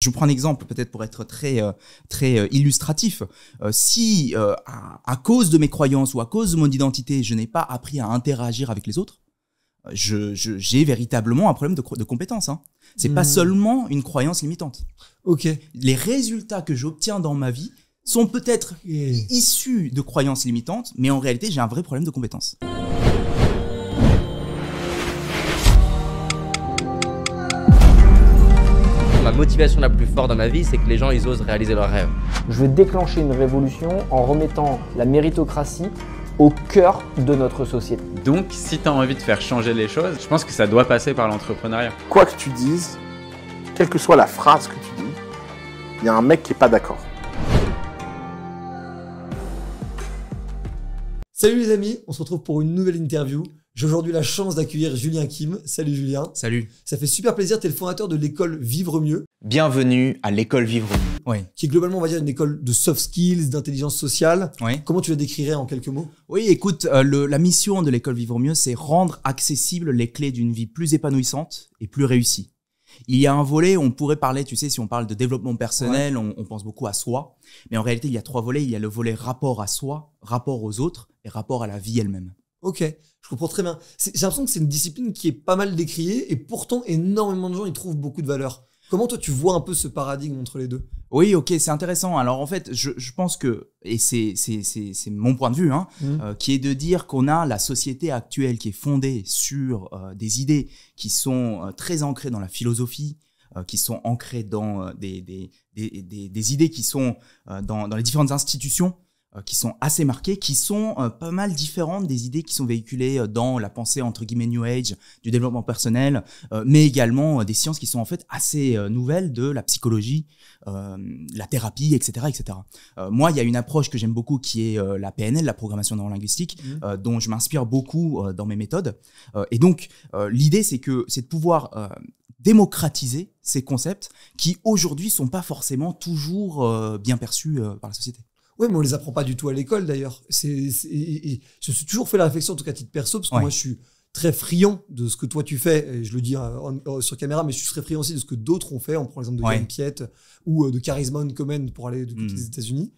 Je prends un exemple peut-être pour être très illustratif. Si à cause de mes croyances ou à cause de mon identité, je n'ai pas appris à interagir avec les autres, j'ai véritablement un problème de compétence. Hein. C'est pas seulement une croyance limitante. Ok. Les résultats que j'obtiens dans ma vie sont peut-être issus de croyances limitantes, mais en réalité, j'ai un vrai problème de compétence. Ma motivation la plus forte dans ma vie, c'est que les gens ils osent réaliser leurs rêves. Je veux déclencher une révolution en remettant la méritocratie au cœur de notre société. Donc, si tu as envie de faire changer les choses, je pense que ça doit passer par l'entrepreneuriat. Quoi que tu dises, quelle que soit la phrase que tu dis, il y a un mec qui n'est pas d'accord. Salut les amis, on se retrouve pour une nouvelle interview. J'ai aujourd'hui la chance d'accueillir Julien Kim. Salut Julien. Salut. Ça fait super plaisir, tu es le fondateur de l'école Vivre Mieux. Bienvenue à l'école Vivre Mieux. Oui. Qui est globalement, on va dire, une école de soft skills, d'intelligence sociale. Oui. Comment tu la décrirais en quelques mots? Oui, écoute, la mission de l'école Vivre Mieux, c'est rendre accessibles les clés d'une vie plus épanouissante et plus réussie. Il y a un volet, on pourrait parler, tu sais, si on parle de développement personnel, on pense beaucoup à soi. Mais en réalité, il y a 3 volets. Il y a le volet rapport à soi, rapport aux autres et rapport à la vie elle-même. Ok, je comprends très bien. J'ai l'impression que c'est une discipline qui est pas mal décriée et pourtant énormément de gens y trouvent beaucoup de valeur. Comment toi tu vois un peu ce paradigme entre les deux? Oui, ok, c'est intéressant. Alors en fait, je pense que, et c'est mon point de vue, hein, qui est de dire qu'on a la société actuelle qui est fondée sur des idées qui sont très ancrées dans la philosophie, qui sont ancrées dans des idées qui sont dans les différentes institutions, qui sont assez marquées, qui sont pas mal différentes des idées qui sont véhiculées dans la pensée entre guillemets New Age, du développement personnel, mais également des sciences qui sont en fait assez nouvelles, de la psychologie, la thérapie, etc. etc. Moi, il y a une approche que j'aime beaucoup qui est la PNL, la programmation neurolinguistique, dont je m'inspire beaucoup dans mes méthodes. Et donc, l'idée, c'est de pouvoir démocratiser ces concepts qui aujourd'hui sont pas forcément toujours bien perçus par la société. Oui, mais on les apprend pas du tout à l'école d'ailleurs. Je me suis toujours fait la réflexion, en tout cas à titre perso, parce que moi je suis très friand de ce que toi tu fais, et je le dis sur caméra, mais je suis très friand aussi de ce que d'autres ont fait. On prend l'exemple de Yann Piette ou de Charisma Uncommon pour aller du côté des États-Unis.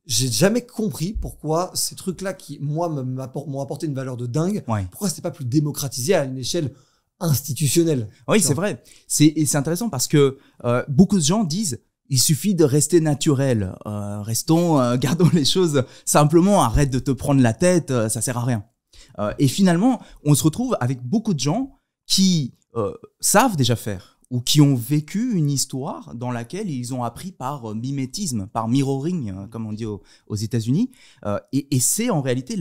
J'ai jamais compris pourquoi ces trucs-là qui, moi, m'ont apporté une valeur de dingue, pourquoi c'était pas plus démocratisé à une échelle institutionnelle. Oui, c'est vrai. Et c'est intéressant parce que beaucoup de gens disent il suffit de rester naturel. Gardons les choses simplement. Arrête de te prendre la tête, ça sert à rien. Et finalement, on se retrouve avec beaucoup de gens qui savent déjà faire ou qui ont vécu une histoire dans laquelle ils ont appris par mimétisme, par mirroring, comme on dit aux États-Unis. Et c'est en réalité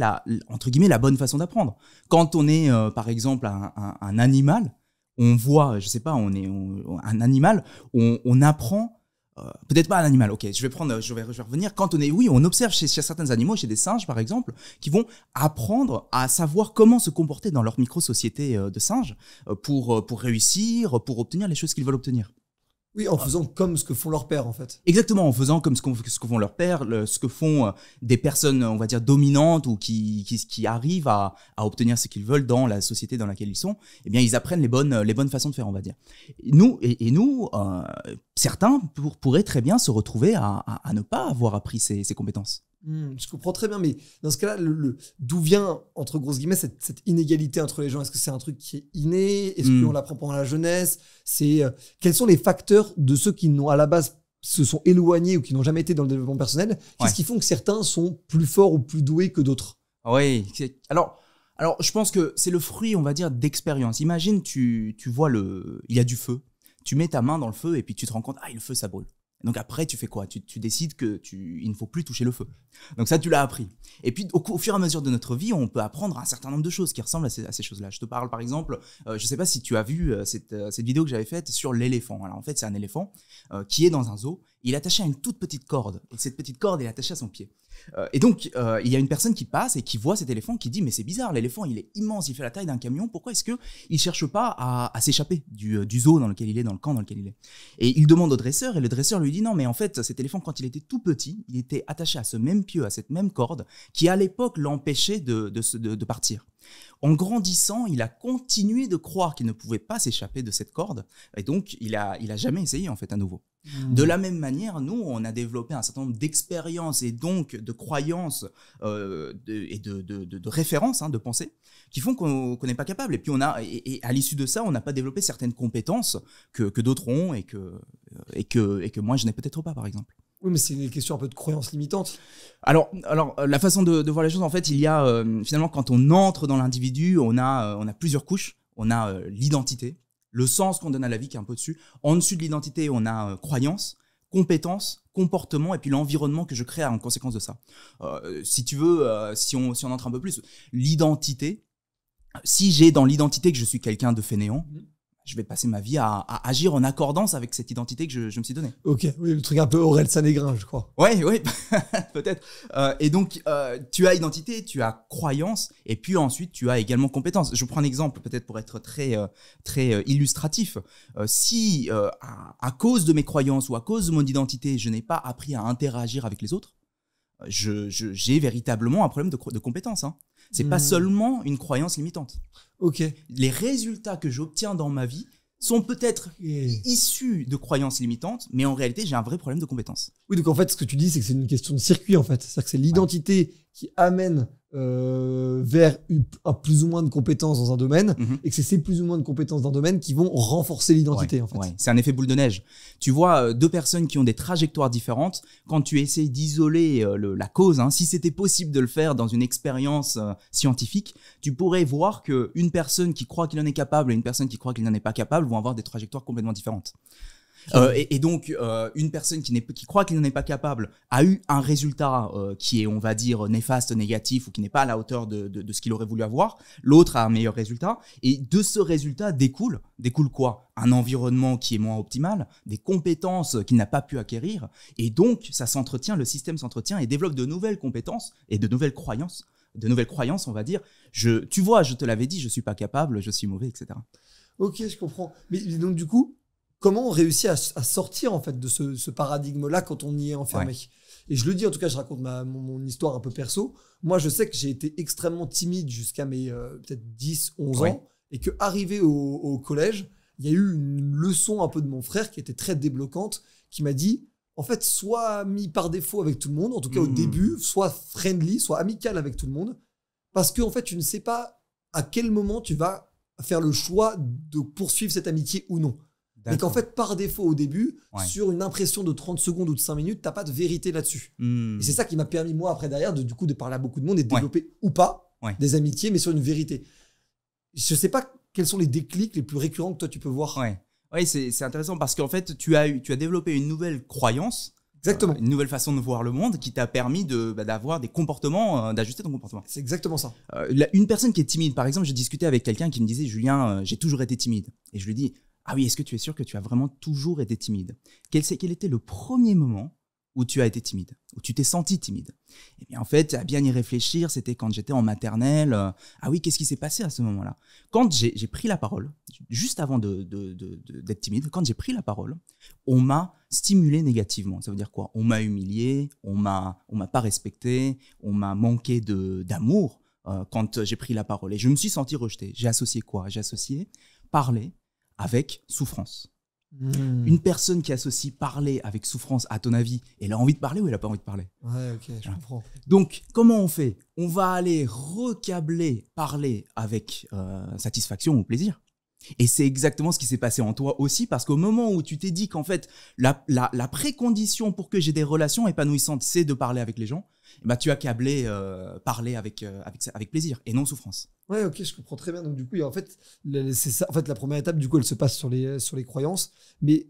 entre guillemets la bonne façon d'apprendre. Quand on est par exemple un animal, on voit, je sais pas, un animal, on apprend. Peut-être pas un animal, ok, je vais revenir. Quand on observe chez certains animaux, chez des singes par exemple, qui vont apprendre à savoir comment se comporter dans leur micro-société de singes pour réussir, pour obtenir les choses qu'ils veulent obtenir. Oui, en faisant comme ce que font leurs pères en fait. Exactement, en faisant comme ce que font leurs pères, ce que font des personnes, on va dire, dominantes ou qui arrivent à obtenir ce qu'ils veulent dans la société dans laquelle ils sont. Eh bien, ils apprennent les bonnes façons de faire, on va dire. Nous, certains pourraient très bien se retrouver à ne pas avoir appris ces compétences. Je comprends très bien, mais dans ce cas-là, d'où vient, entre grosses guillemets, cette inégalité entre les gens? Est-ce que c'est un truc qui est inné? Est-ce qu'on l'apprend pendant la jeunesse? Quels sont les facteurs de ceux qui à la base se sont éloignés ou qui n'ont jamais été dans le développement personnel? Qu'est-ce qui font que certains sont plus forts ou plus doués que d'autres? Oui, alors je pense que c'est le fruit, on va dire, d'expérience. Imagine, tu vois il y a du feu, tu mets ta main dans le feu et puis tu te rends compte, le feu ça brûle. Donc après, tu fais quoi? Tu décides il ne faut plus toucher le feu. Donc ça, tu l'as appris. Et puis, au fur et à mesure de notre vie, on peut apprendre un certain nombre de choses qui ressemblent à ces choses-là. Je te parle, par exemple, je ne sais pas si tu as vu cette vidéo que j'avais faite sur l'éléphant. Alors en fait, c'est un éléphant qui est dans un zoo. Il est attaché à une toute petite corde. Et cette petite corde est attachée à son pied. Et donc, il y a une personne qui passe et qui voit cet éléphant qui dit « Mais c'est bizarre, l'éléphant, il est immense, il fait la taille d'un camion. Pourquoi est-ce qu'il ne cherche pas à s'échapper du zoo dans lequel il est, dans le camp dans lequel il est ?» Et il demande au dresseur et le dresseur lui dit « Non, mais en fait, cet éléphant, quand il était tout petit, il était attaché à ce même pieu, à cette même corde qui, à l'époque, l'empêchait de partir. En grandissant, il a continué de croire qu'il ne pouvait pas s'échapper de cette corde et donc il a jamais essayé en fait à nouveau. De la même manière, nous, on a développé un certain nombre d'expériences et donc de croyances et de références, de pensée, qui font qu'on n'est pas capable. Et puis, et à l'issue de ça, on n'a pas développé certaines compétences que d'autres ont et que moi, je n'ai peut-être pas, par exemple. Oui, mais c'est une question un peu de croyance limitante. Alors, la façon de voir les choses, en fait, il y a finalement, quand on entre dans l'individu, on a plusieurs couches. On a l'identité, le sens qu'on donne à la vie qui est un peu dessus. En dessus de l'identité, on a croyance, compétence, comportement et puis l'environnement que je crée en conséquence de ça. Si tu veux, si on entre un peu plus, l'identité, si j'ai dans l'identité que je suis quelqu'un de fainéant, je vais passer ma vie à agir en accordance avec cette identité que je me suis donnée. Ok, oui, le truc un peu Aurel Sanégrin, je crois. Ouais, peut-être. Et donc, tu as identité, tu as croyance, et puis ensuite, tu as également compétence. Je prends un exemple, peut-être pour être très illustratif. Si, à cause de mes croyances ou à cause de mon identité, je n'ai pas appris à interagir avec les autres, j'ai véritablement un problème de compétence. C'est pas seulement une croyance limitante. Ok. Les résultats que j'obtiens dans ma vie sont peut-être issus de croyances limitantes, mais en réalité, j'ai un vrai problème de compétence. Oui, donc en fait, ce que tu dis, c'est que c'est une question de circuit, en fait. C'est-à-dire que c'est l'identité qui amène vers un plus ou moins de compétences dans un domaine, et que c'est ces plus ou moins de compétences dans un domaine qui vont renforcer l'identité, en fait. Ouais. C'est un effet boule de neige. Tu vois, deux personnes qui ont des trajectoires différentes, quand tu essayes d'isoler la cause, si c'était possible de le faire dans une expérience scientifique, tu pourrais voir qu'une personne qui croit qu'il en est capable et une personne qui croit qu'il n'en est pas capable vont avoir des trajectoires complètement différentes. Et donc, une personne qui croit qu'il n'en est pas capable a eu un résultat qui est, on va dire, néfaste, négatif ou qui n'est pas à la hauteur de ce qu'il aurait voulu avoir. L'autre a un meilleur résultat. Et de ce résultat découle quoi? Un environnement qui est moins optimal, des compétences qu'il n'a pas pu acquérir. Et donc, ça s'entretient, le système s'entretient et développe de nouvelles compétences et de nouvelles croyances. On va dire. Tu vois, je te l'avais dit, je suis pas capable, je suis mauvais, etc. Ok, je comprends. Mais donc, du coup, comment on réussit à sortir en fait de ce paradigme-là quand on y est enfermé? Et je le dis, en tout cas, je raconte mon histoire un peu perso. Moi, je sais que j'ai été extrêmement timide jusqu'à mes peut-être 10, 11 ans, et qu'arrivé au collège, il y a eu une leçon un peu de mon frère qui était très débloquante, qui m'a dit, en fait, sois mis par défaut avec tout le monde, en tout cas au début, sois friendly, sois amical avec tout le monde, parce qu'en fait, tu ne sais pas à quel moment tu vas faire le choix de poursuivre cette amitié ou non. Et qu'en fait, par défaut, au début, sur une impression de 30 secondes ou de 5 minutes, t'as pas de vérité là-dessus. Et c'est ça qui m'a permis, moi, après, derrière, de parler à beaucoup de monde et de développer ou pas des amitiés, mais sur une vérité. Je sais pas quels sont les déclics les plus récurrents que toi, tu peux voir. Oui, c'est intéressant parce qu'en fait, tu as développé une nouvelle croyance. Exactement. Une nouvelle façon de voir le monde qui t'a permis d'avoir des comportements, d'ajuster ton comportement. C'est exactement ça. Une personne qui est timide, par exemple, je discutais avec quelqu'un qui me disait, Julien, j'ai toujours été timide. Et je lui dis, ah oui, est-ce que tu es sûr que tu as vraiment toujours été timide? Quel était le premier moment où tu as été timide, où tu t'es senti timide? Eh bien, en fait, à bien y réfléchir, c'était quand j'étais en maternelle. Ah oui, qu'est-ce qui s'est passé à ce moment-là? Quand j'ai pris la parole, juste avant d'être timide, quand j'ai pris la parole, on m'a stimulé négativement. Ça veut dire quoi? On m'a humilié, on m'a pas respecté, on m'a manqué d'amour quand j'ai pris la parole. Et je me suis senti rejeté. J'ai associé quoi? J'ai associé parler avec souffrance. Une personne qui associe parler avec souffrance, à ton avis, elle a envie de parler ou elle n'a pas envie de parler? Ouais, ok, je comprends. Donc, comment on fait? On va aller recabler parler avec satisfaction ou plaisir. Et c'est exactement ce qui s'est passé en toi aussi, parce qu'au moment où tu t'es dit qu'en fait, la précondition pour que j'ai des relations épanouissantes, c'est de parler avec les gens, bah, tu as câblé parler avec plaisir et non souffrance. Ouais, ok, je comprends très bien. Donc, du coup, en fait, c'est ça. En fait, la première étape, du coup, elle se passe sur les croyances. Mais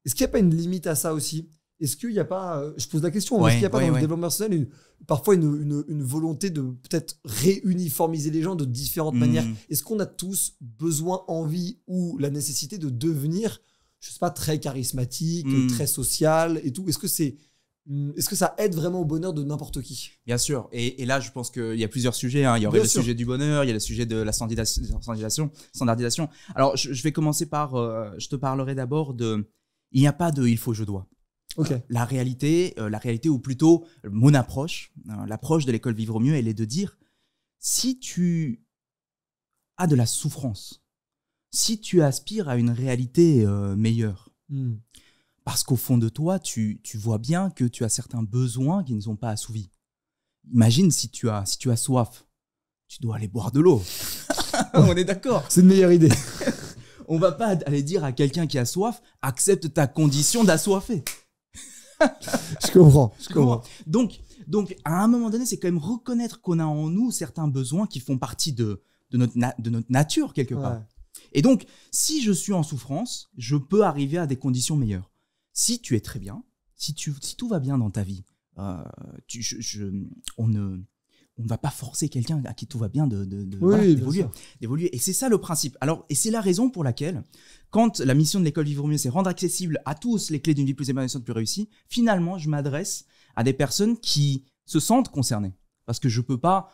est-ce qu'il n'y a pas une limite à ça aussi? Est-ce qu'il n'y a pas, je pose la question, est-ce qu'il n'y a pas dans le développement personnel parfois une volonté de peut-être réuniformiser les gens de différentes manières? Est-ce qu'on a tous besoin, envie ou la nécessité de devenir, je sais pas, très charismatique, très social et tout? Est-ce que ça aide vraiment au bonheur de n'importe qui? Bien sûr. Et là, je pense qu'il y a plusieurs sujets. Il y aurait sujet du bonheur, il y a le sujet de la standardisation. Alors, je vais commencer par, je te parlerai d'abord il n'y a pas de « il faut, je dois ». Okay. La réalité, ou plutôt mon approche, l'approche de l'école Vivre Mieux, elle est de dire, si tu as de la souffrance, si tu aspires à une réalité meilleure, Parce qu'au fond de toi, tu vois bien que tu as certains besoins qui ne sont pas assouvis. Imagine si tu as soif, tu dois aller boire de l'eau. On est d'accord. C'est une meilleure idée. On va pas aller dire à quelqu'un qui a soif, accepte ta condition d'assoiffé. Je comprends. Donc, à un moment donné, c'est quand même reconnaître qu'on a en nous certains besoins qui font partie de notre nature quelque part. Ouais. Et donc, si je suis en souffrance, je peux arriver à des conditions meilleures. Si tu es très bien, si tout va bien dans ta vie, on ne va pas forcer quelqu'un à qui tout va bien d'évoluer. Et c'est ça le principe. Alors, et c'est la raison pour laquelle, quand la mission de l'école Vivre Mieux, c'est rendre accessible à tous les clés d'une vie plus épanouissante, plus réussie, finalement, je m'adresse à des personnes qui se sentent concernées. Parce que je ne peux pas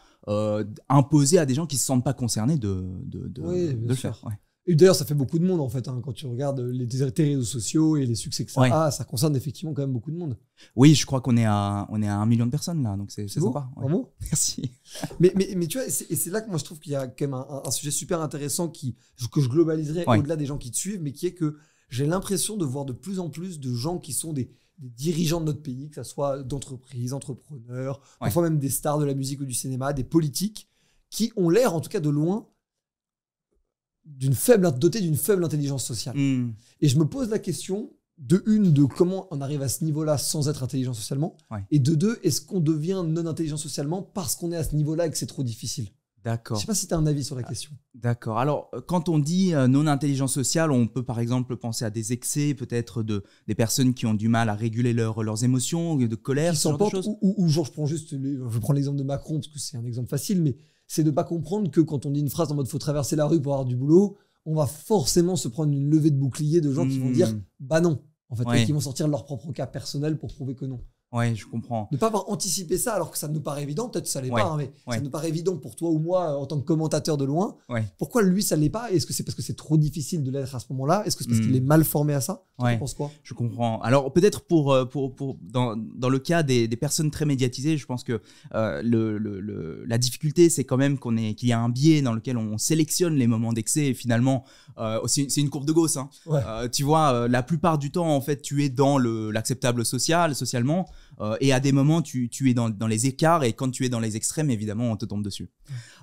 imposer à des gens qui ne se sentent pas concernés de le faire. Ouais. Et d'ailleurs, ça fait beaucoup de monde en fait. Quand tu regardes les réseaux sociaux et les succès que ça a, ça concerne effectivement quand même beaucoup de monde. Oui, je crois qu'on est à 1 million de personnes là, donc c'est sympa. Ouais. Bravo. Merci. Mais tu vois, et c'est là que moi je trouve qu'il y a quand même un sujet super intéressant que je globaliserais au-delà des gens qui te suivent, mais qui est que j'ai l'impression de voir de plus en plus de gens qui sont des dirigeants de notre pays, que ce soit d'entreprises, entrepreneurs, parfois même des stars de la musique ou du cinéma, des politiques, qui ont l'air, en tout cas de loin, dotés d'une faible intelligence sociale. Et je me pose la question, de comment on arrive à ce niveau-là sans être intelligent socialement, et de deux, est-ce qu'on devient non intelligent socialement parce qu'on est à ce niveau-là et que c'est trop difficile? D'accord. Je ne sais pas si tu as un avis sur la question. D'accord. Alors, quand on dit non-intelligence sociale, on peut par exemple penser à des excès, peut-être des personnes qui ont du mal à réguler leurs émotions, de colère, ce genre de choses. Ou genre, je prends l'exemple de Macron, parce que c'est un exemple facile, mais c'est de ne pas comprendre que quand on dit une phrase en mode « faut traverser la rue pour avoir du boulot », on va forcément se prendre une levée de bouclier de gens qui vont dire « bah non ». En fait, et qui vont sortir leur propre cas personnel pour prouver que non. Ouais, je comprends. Ne pas avoir anticipé ça alors que ça nous paraît évident, peut-être que ça l'est pas, mais ça nous paraît évident pour toi ou moi en tant que commentateur de loin. Pourquoi lui ça l'est pas? Est-ce que c'est parce que c'est trop difficile de l'être à ce moment-là? Est-ce que c'est parce qu'il est mal formé à ça? Tu penses quoi? Je comprends. Alors peut-être dans le cas des personnes très médiatisées, je pense que la difficulté c'est quand même qu'il y a un biais dans lequel on sélectionne les moments d'excès et finalement c'est une courbe de Gauss. Hein. Tu vois, la plupart du temps en fait tu es dans l'acceptable socialement. Et à des moments, tu es dans les écarts et quand tu es dans les extrêmes, évidemment, on te tombe dessus.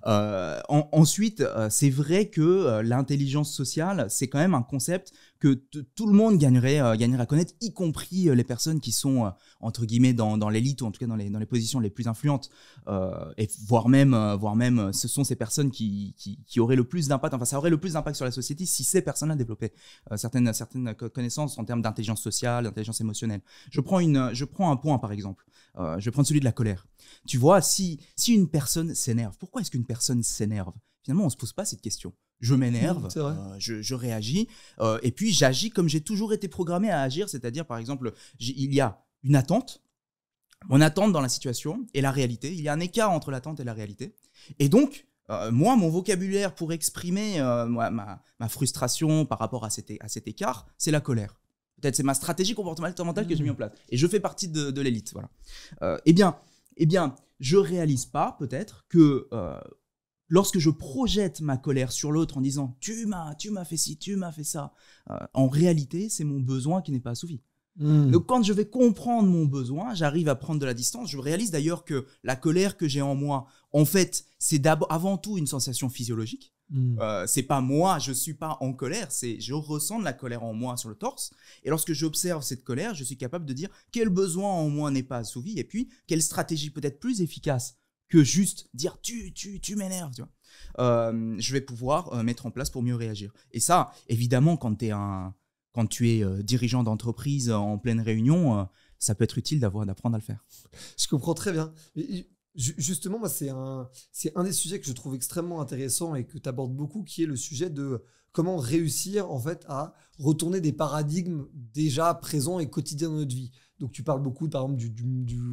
Ensuite, c'est vrai que l'intelligence sociale, c'est quand même un concept que tout le monde gagnerait à connaître, y compris les personnes qui sont, entre guillemets, dans l'élite ou en tout cas dans les positions les plus influentes. Et voire même, ce sont ces personnes qui auraient le plus d'impact, enfin ça aurait le plus d'impact sur la société si ces personnes-là développaient certaines connaissances en termes d'intelligence sociale, d'intelligence émotionnelle. Je prends un point par exemple. Je vais prendre celui de la colère. Tu vois, si une personne s'énerve, pourquoi est-ce qu'une personne s'énerve? Finalement, on ne se pose pas cette question. Je m'énerve, je réagis, et puis j'agis comme j'ai toujours été programmé à agir, c'est-à-dire par exemple, il y a une attente, mon attente dans la situation et la réalité, il y a un écart entre l'attente et la réalité, et donc moi, mon vocabulaire pour exprimer ma frustration par rapport à cet écart, c'est la colère. Peut-être c'est ma stratégie comportementale que j'ai mis en place. Et je fais partie de l'élite. Voilà. Eh bien, je ne réalise pas peut-être que lorsque je projette ma colère sur l'autre en disant « tu m'as fait ci, tu m'as fait ça », en réalité, c'est mon besoin qui n'est pas assouvi. Donc quand je vais comprendre mon besoin, j'arrive à prendre de la distance. Je réalise d'ailleurs que la colère que j'ai en moi, en fait, c'est avant tout une sensation physiologique. C'est pas moi, je suis pas en colère, c'est je ressens de la colère en moi sur le torse. Et lorsque j'observe cette colère, je suis capable de dire quel besoin en moi n'est pas assouvi et puis quelle stratégie peut être plus efficace que juste dire tu m'énerves, tu vois. Je vais pouvoir mettre en place pour mieux réagir. Et ça, évidemment, quand tu es dirigeant d'entreprise en pleine réunion, ça peut être utile d'apprendre à le faire. Je comprends très bien. Justement, moi, c'est un des sujets que je trouve extrêmement intéressant et que tu abordes beaucoup, qui est le sujet de comment réussir en fait à retourner des paradigmes déjà présents et quotidiens dans notre vie. Donc, tu parles beaucoup, par exemple,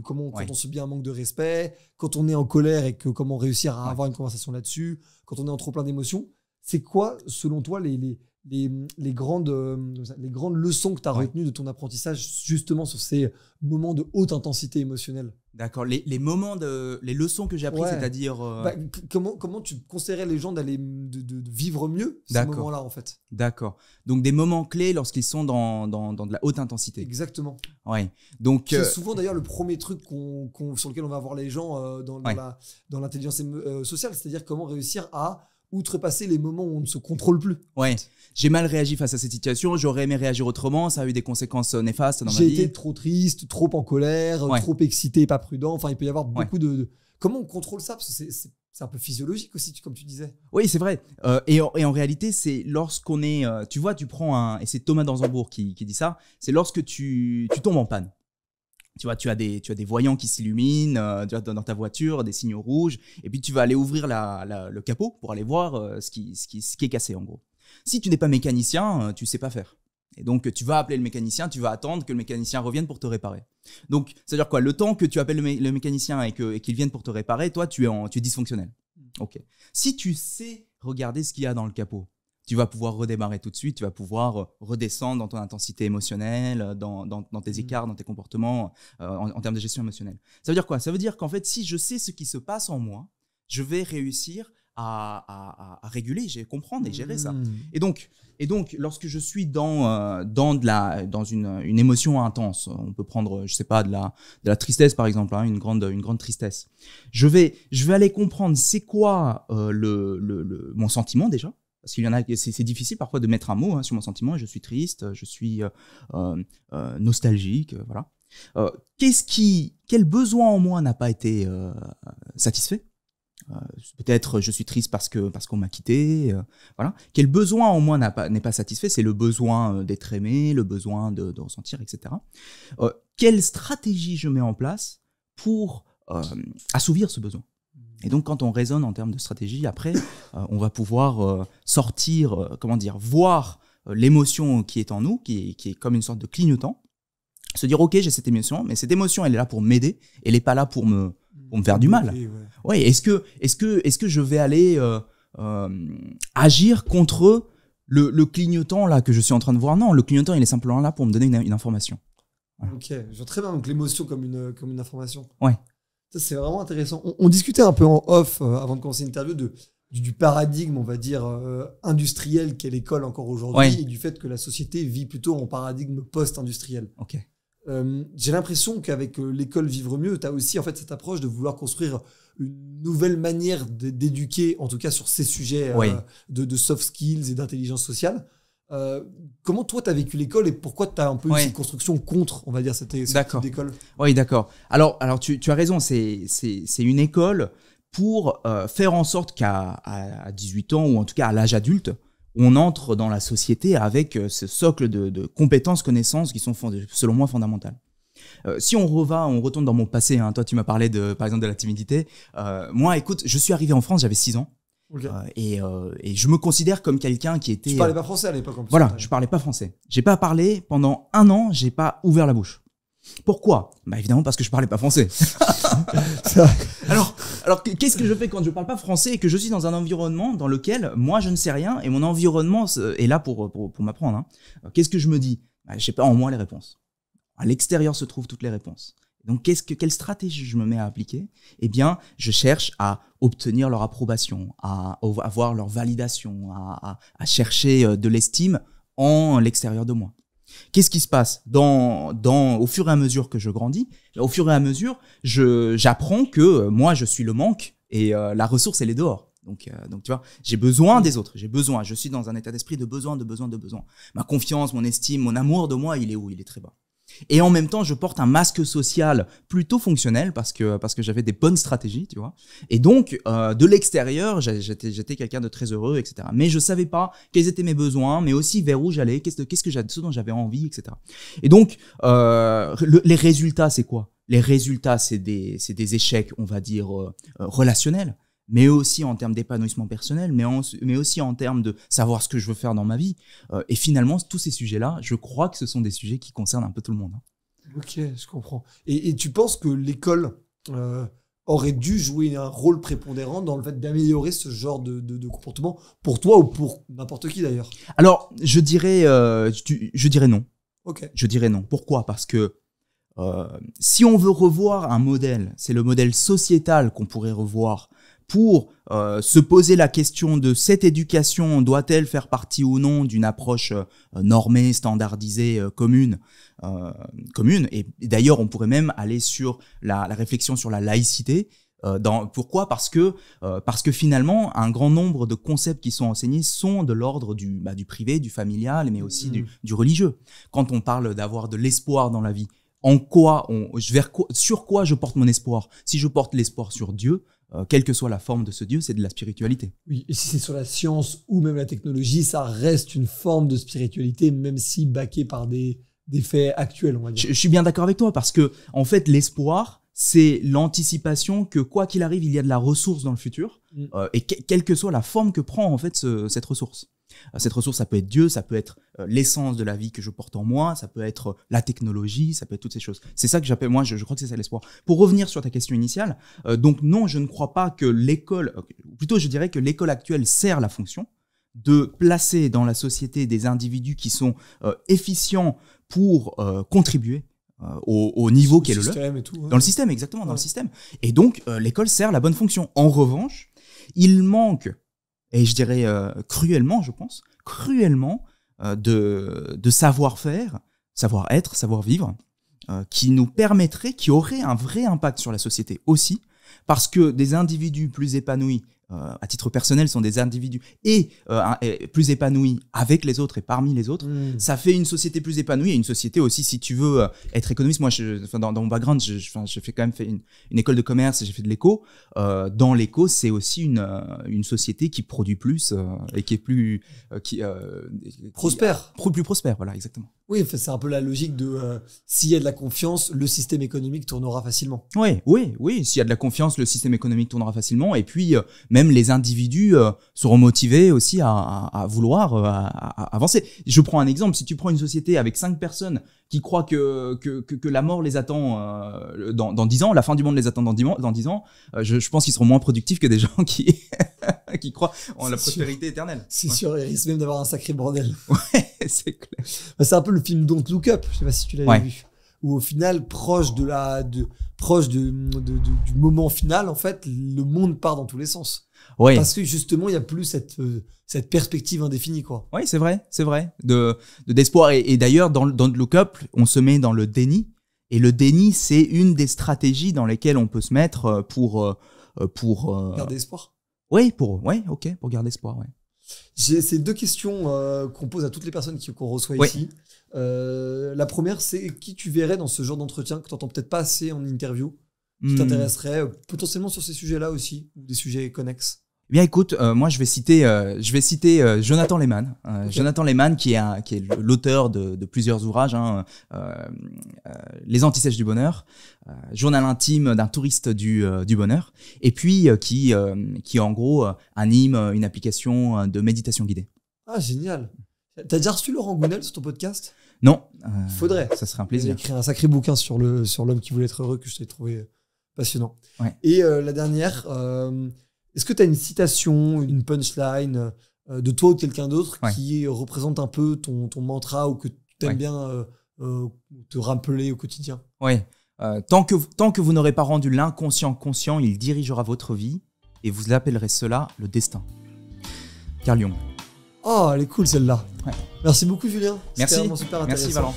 comment quand on subit un manque de respect, quand on est en colère et comment réussir à avoir une conversation là-dessus, quand on est en trop plein d'émotions. C'est quoi, selon toi, les grandes leçons que tu as retenues de ton apprentissage justement sur ces moments de haute intensité émotionnelle? D'accord. Les moments les leçons que j'ai apprises, Ouais. c'est-à-dire. Comment tu conseillerais les gens d'aller de vivre mieux ces D'accord. moments-là en fait? D'accord. Donc des moments clés lorsqu'ils sont dans de la haute intensité. Exactement. Ouais. Donc. C'est souvent d'ailleurs le premier truc sur lequel on va voir les gens Ouais. dans l'intelligence sociale, c'est-à-dire comment réussir à outrepasser les moments où on ne se contrôle plus. Ouais. J'ai mal réagi face à cette situation. J'aurais aimé réagir autrement. Ça a eu des conséquences néfastes dans ma J'ai vie. été trop triste, trop en colère, Ouais. trop excité, pas prudent. Enfin, il peut y avoir Ouais. beaucoup de. Comment on contrôle ça? Parce que c'est un peu physiologique aussi, comme tu disais. Oui, c'est vrai. Et en réalité, c'est lorsqu'on est. Tu vois, tu prends et c'est Thomas d'Anzembourg qui dit ça. C'est lorsque tu tombes en panne. Tu vois, tu as des voyants qui s'illuminent dans ta voiture, des signaux rouges, et puis tu vas aller ouvrir le capot pour aller voir ce qui est cassé en gros. Si tu n'es pas mécanicien, tu sais pas faire. Et donc tu vas appeler le mécanicien, tu vas attendre que le mécanicien revienne pour te réparer. Donc c'est-à-dire quoi? Le temps que tu appelles le mécanicien et qu'il vienne pour te réparer, toi tu es dysfonctionnel. Ok. Si tu sais regarder ce qu'il y a dans le capot, tu vas pouvoir redémarrer tout de suite, tu vas pouvoir redescendre dans ton intensité émotionnelle, dans tes écarts, dans tes comportements, en termes de gestion émotionnelle. Ça veut dire quoi? Ça veut dire qu'en fait, si je sais ce qui se passe en moi, je vais réussir à réguler, comprendre et gérer ça. Et donc, lorsque je suis dans une émotion intense, on peut prendre, je sais pas, de la tristesse par exemple, hein, une grande tristesse. Je vais aller comprendre c'est quoi mon sentiment déjà. Parce qu'il y en a, c'est difficile parfois de mettre un mot sur mon sentiment. Je suis triste, je suis nostalgique, voilà. Quel besoin en moi n'a pas été satisfait? Peut-être je suis triste parce qu'on m'a quitté, voilà. Quel besoin en moi n'est pas satisfait? C'est le besoin d'être aimé, le besoin de ressentir, etc. Quelle stratégie je mets en place pour assouvir ce besoin? Et donc, quand on raisonne en termes de stratégie, après, on va pouvoir sortir, voir l'émotion qui est en nous, qui est comme une sorte de clignotant, se dire, ok, j'ai cette émotion, mais cette émotion, elle est là pour m'aider, elle n'est pas là pour me faire du mal. Ouais. Est-ce que je vais aller agir contre le clignotant là que je suis en train de voir? Non, le clignotant, il est simplement là pour me donner une information. Voilà. Ok, je vois très bien, donc l'émotion comme une information. Ouais. Ça, c'est vraiment intéressant. On discutait un peu en off avant de commencer l'interview du paradigme, on va dire, industriel qu'est l'école encore aujourd'hui, Ouais. et du fait que la société vit plutôt en paradigme post-industriel. Ok. J'ai l'impression qu'avec l'école Vivre Mieux, tu as aussi en fait cette approche de vouloir construire une nouvelle manière d'éduquer, en tout cas sur ces sujets Oui. de soft skills et d'intelligence sociale. Comment toi tu as vécu l'école et pourquoi tu as un peu eu Ouais. cette construction contre, on va dire, cette D'accord. type d'école? Oui, d'accord. Alors tu as raison, c'est une école pour faire en sorte qu'à 18 ans, ou en tout cas à l'âge adulte, on entre dans la société avec ce socle de compétences, connaissances qui sont selon moi fondamentales. Si on retourne dans mon passé, hein, toi tu m'as parlé par exemple de la timidité. Moi, écoute, je suis arrivé en France, j'avais 6 ans. Ok. Et je me considère comme quelqu'un qui était... Tu parlais pas français à l'époque en plus. Voilà, je parlais pas français. J'ai pas parlé pendant 1 an, j'ai pas ouvert la bouche. Pourquoi? Bah évidemment parce que je parlais pas français. Alors qu'est-ce que je fais quand je parle pas français et que je suis dans un environnement dans lequel moi je ne sais rien et mon environnement est là pour m'apprendre, hein. Qu'est-ce que je me dis? Bah, je sais pas en moi les réponses. À l'extérieur se trouvent toutes les réponses. Donc quelle stratégie je me mets à appliquer? Eh bien, je cherche à obtenir leur approbation, à avoir leur validation, à chercher de l'estime en l'extérieur de moi. Qu'est-ce qui se passe au fur et à mesure que je grandis? Au fur et à mesure, j'apprends que moi, je suis le manque et la ressource, elle est dehors. Donc tu vois, j'ai besoin des autres. Je suis dans un état d'esprit de besoin. Ma confiance, mon estime, mon amour de moi, il est où? Il est très bas. Et en même temps, je porte un masque social plutôt fonctionnel parce que j'avais des bonnes stratégies, tu vois. Et donc, de l'extérieur, j'étais quelqu'un de très heureux, etc. Mais je savais pas quels étaient mes besoins, mais aussi vers où j'allais, ce dont j'avais envie, etc. Et donc, les résultats, c'est quoi? Les résultats, c'est des échecs, on va dire, relationnels, mais aussi en termes d'épanouissement personnel, mais aussi en termes de savoir ce que je veux faire dans ma vie. Et finalement, tous ces sujets-là, je crois que ce sont des sujets qui concernent un peu tout le monde. Ok, je comprends. Et tu penses que l'école aurait dû jouer un rôle prépondérant dans le fait d'améliorer ce genre de comportement pour toi ou pour n'importe qui d'ailleurs? Alors, je dirais non. Ok. Je dirais non. Pourquoi? Parce que Si on veut revoir un modèle, c'est le modèle sociétal qu'on pourrait revoir pour se poser la question de cette éducation, doit-elle faire partie ou non d'une approche normée, standardisée, commune. Et d'ailleurs, on pourrait même aller sur la réflexion sur la laïcité. Pourquoi ? Parce que finalement, un grand nombre de concepts qui sont enseignés sont de l'ordre du privé, du familial, mais aussi du religieux. Quand on parle d'avoir de l'espoir dans la vie, sur quoi je porte mon espoir ? Si je porte l'espoir sur Dieu, quelle que soit la forme de ce Dieu, c'est de la spiritualité. Oui, et si c'est sur la science ou même la technologie, ça reste une forme de spiritualité, même si baquée par des faits actuels, on va dire. Je suis bien d'accord avec toi, parce que en fait, l'espoir, c'est l'anticipation que quoi qu'il arrive, il y a de la ressource dans le futur, et quelle que soit la forme que prend en fait cette ressource. Cette ressource, ça peut être Dieu, ça peut être l'essence de la vie que je porte en moi, ça peut être la technologie, ça peut être toutes ces choses. C'est ça que j'appelle, moi, je crois que c'est ça l'espoir. Pour revenir sur ta question initiale, donc non, je ne crois pas que l'école, plutôt je dirais que l'école actuelle sert la fonction de placer dans la société des individus qui sont efficients pour contribuer au niveau qu'est le leur. Dans le système, exactement, dans le système. Et donc, l'école sert la bonne fonction. En revanche, il manque, et je dirais cruellement, je pense, de savoir-faire, savoir-être, savoir-vivre, qui nous permettrait, qui aurait un vrai impact sur la société aussi, parce que des individus plus épanouis, à titre personnel, sont des individus et plus épanouis avec les autres et parmi les autres, ça fait une société plus épanouie et une société aussi, si tu veux être économiste. Moi, dans mon background, j'ai quand même fait une école de commerce et j'ai fait de l'éco. Dans l'éco, c'est aussi une société qui produit plus et qui est plus prospère. Plus prospère, voilà, exactement. Oui, c'est un peu la logique de s'il y a de la confiance, le système économique tournera facilement. Oui, s'il y a de la confiance, le système économique tournera facilement. Et puis, même les individus seront motivés aussi à vouloir avancer. Je prends un exemple. Si tu prends une société avec 5 personnes qui croient que la mort les attend dans 10 ans, la fin du monde les attend dans 10 ans, je pense qu'ils seront moins productifs que des gens qui croient en la prospérité éternelle. C'est sûr, ils risquent même d'avoir un sacré bordel. Ouais, c'est clair. C'est un peu le film Don't Look Up, je sais pas si tu l'avais vu, où au final, proche du moment final, en fait, le monde part dans tous les sens. Oui. Parce que justement, il n'y a plus cette perspective indéfinie, quoi. Oui, c'est vrai, d'espoir. Et d'ailleurs, dans Don't Look Up, on se met dans le déni. Et le déni, c'est une des stratégies dans lesquelles on peut se mettre pour garder espoir. Oui, pour garder espoir, ouais. J'ai ces 2 questions qu'on pose à toutes les personnes qu'on reçoit ici. La première, c'est qui tu verrais dans ce genre d'entretien que tu n'entends peut-être pas assez en interview, qui t'intéresserait potentiellement sur ces sujets-là aussi, ou des sujets connexes. Bien, écoute, moi je vais citer Jonathan Lehman. Jonathan Lehman qui est l'auteur de plusieurs ouvrages, Les Antisèches du bonheur, journal intime d'un touriste du bonheur, et puis qui en gros anime une application de méditation guidée. Ah, génial. T'as déjà reçu Laurent Gounel sur ton podcast ? Non. Faudrait. Ça serait un plaisir. Il a écrit un sacré bouquin sur l'homme qui voulait être heureux que je t'ai trouvé passionnant. Ouais. Et la dernière, est-ce que tu as une citation, une punchline de toi ou de quelqu'un d'autre qui représente un peu ton mantra ou que tu aimes bien te rappeler au quotidien ? Oui. Tant que vous n'aurez pas rendu l'inconscient conscient, il dirigera votre vie et vous appellerez cela le destin. Carl Jung. Oh, elle est cool celle-là. Ouais. Merci beaucoup Julien. Merci. C'était vraiment super intéressant. Merci Valent.